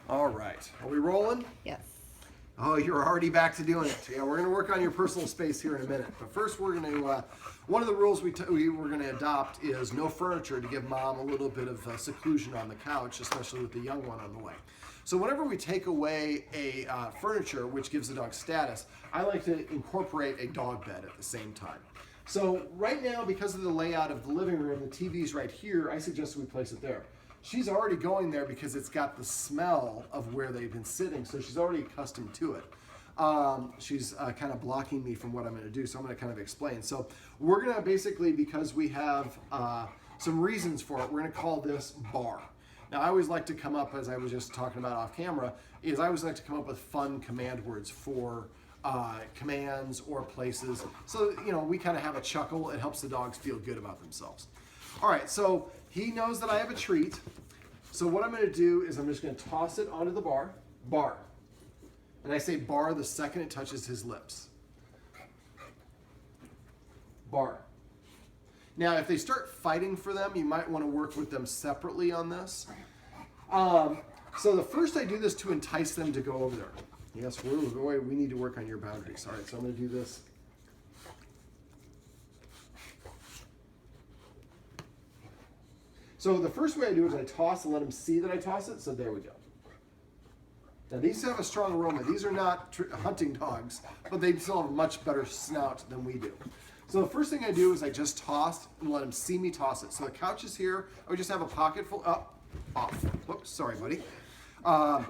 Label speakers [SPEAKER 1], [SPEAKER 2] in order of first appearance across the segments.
[SPEAKER 1] All right. Are we rolling?
[SPEAKER 2] Yes.
[SPEAKER 1] Oh, you're already back to doing it. Yeah, we're going to work on your personal space here in a minute. But first, we're going to, one of the rules we're going to adopt is no furniture to give mom a little bit of seclusion on the couch, especially with the young one on the way. So whenever we take away a furniture, which gives the dog status, I like to incorporate a dog bed at the same time. So right now, because of the layout of the living room, the TV's right here, I suggest we place it there. She's already going there because it's got the smell of where they've been sitting, so she's already accustomed to it. She's kind of blocking me from what I'm going to do, so I'm going to kind of explain. So we're going to basically, because we have some reasons for it, we're going to call this bar. Now, I always like to come up, as I was just talking about off camera, is I always like to come up with fun command words for commands or places. So, you know, we kind of have a chuckle. It helps the dogs feel good about themselves. All right, so he knows that I have a treat. So what I'm going to do is I'm just going to toss it onto the bar. And I say bar the second it touches his lips. Bar. Now, if they start fighting for them, you might want to work with them separately on this. So the first I do this to entice them to go over there. Yes, we need to work on your boundaries. All right, so I'm going to do this. So the first way I do it is I toss and let them see that I toss it. So there we go. Now these have a strong aroma. These are not hunting dogs, but they still have a much better snout than we do. So the first thing I do is I just toss and let them see me toss it. So the couch is here. I would just have a pocket full, off. Whoops, sorry, buddy. And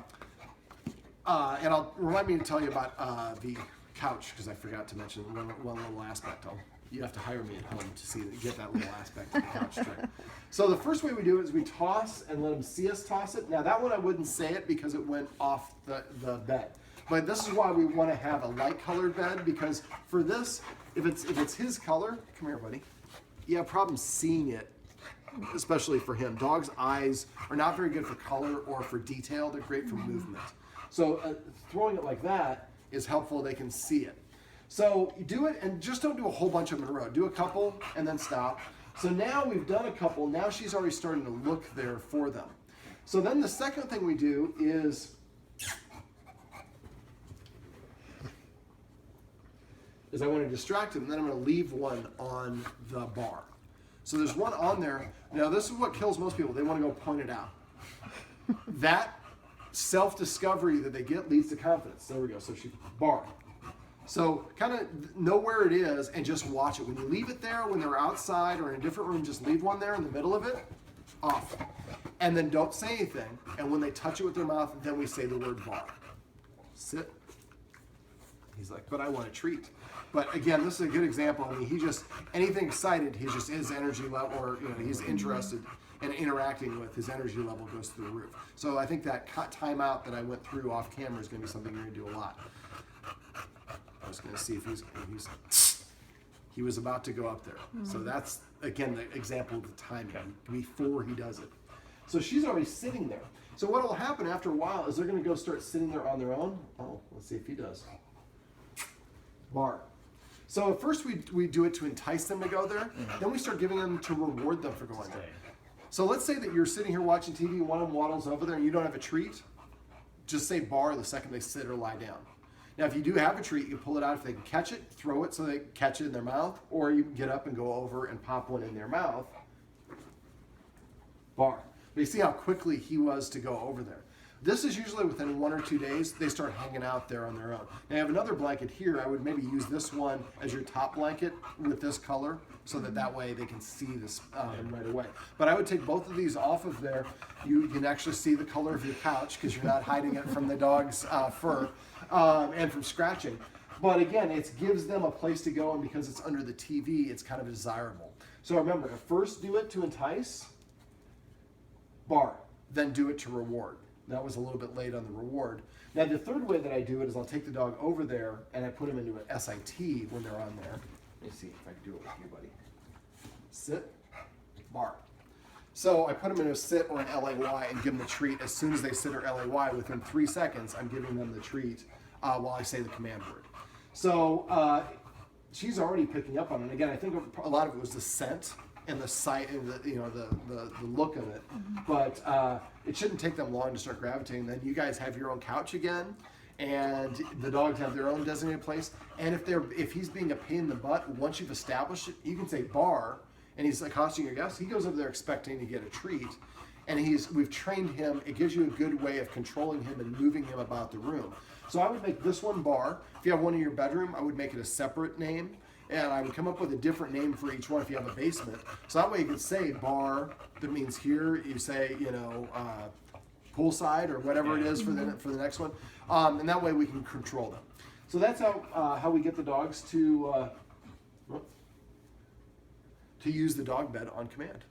[SPEAKER 1] I'll remind me to tell you about the couch because I forgot to mention one little aspect. You have to hire me at home to get that little aspect of the couch trick. So the first way we do it is we toss and let them see us toss it. Now that one I wouldn't say it because it went off the bed. But this is why we want to have a light colored bed, because for this, if it's his color, come here, buddy. You have problems seeing it, especially for him. Dogs' eyes are not very good for color or for detail. They're great for movement. So throwing it like that is helpful. They can see it. So you do it, and just don't do a whole bunch of them in a row. Do a couple and then stop. So now we've done a couple. Now she's already starting to look there for them. So then the second thing we do is I want to distract him, and then I'm going to leave one on the bar. So there's one on there. Now this is what kills most people. They want to go point it out. That self-discovery that they get leads to confidence. There we go. So she bar. So kind of know where it is and just watch it. When you leave it there, when they're outside or in a different room, just leave one there in the middle of it, off. And then don't say anything. And when they touch it with their mouth, then we say the word bar. Sit. He's like, but I want a treat. But again, this is a good example. I mean, he just, anything excited, his energy level, or he's interested and interacting with, his energy level goes through the roof. So I think that timeout that I went through off camera is going to be something you're going to do a lot. I was going to see if he was about to go up there. So that's, again, the example of the timing before he does it. So she's already sitting there. So what will happen after a while is they're going to go start sitting there on their own. Oh, let's see if he does. Bar. So at first we do it to entice them to go there. Then we start giving them to reward them for going there. So let's say that you're sitting here watching TV, one of them waddles over there and you don't have a treat. Just say bar the second they sit or lie down. Now, if you do have a treat, you pull it out. If they can catch it, throw it so they catch it in their mouth, or you can get up and go over and pop one in their mouth. Bar. But you see how quickly he was to go over there. This is usually within 1 or 2 days, they start hanging out there on their own. Now, I have another blanket here. I would maybe use this one as your top blanket with this color so that way they can see this right away. But I would take both of these off of there. You can actually see the color of your couch because you're not hiding it from the dog's fur and from scratching. But again, it gives them a place to go, and because it's under the TV, it's kind of desirable. So remember, first do it to entice, bar, then do it to reward. That was a little bit late on the reward. Now, the third way that I do it is I'll take the dog over there and I put him into an SIT when they're on there. Let me see if I can do it with you, buddy. Sit, bar. So I put them in a sit or an LAY and give them the treat. As soon as they sit or LAY, within 3 seconds, I'm giving them the treat while I say the command word. So she's already picking up on it. And again, I think a lot of it was the scent and the sight and the the look of it. But it shouldn't take them long to start gravitating. Then you guys have your own couch again, and the dogs have their own designated place. And if he's being a pain in the butt, once you've established it, you can say bar, and he's accosting your guests. He goes over there expecting to get a treat, and we've trained him. It gives you a good way of controlling him and moving him about the room. So I would make this one bar. If you have one in your bedroom, I would make it a separate name. And I would come up with a different name for each one if you have a basement. So that way you could say bar, that means here, you say, poolside or whatever it is for the next one. And that way we can control them. So that's how we get the dogs to use the dog bed on command.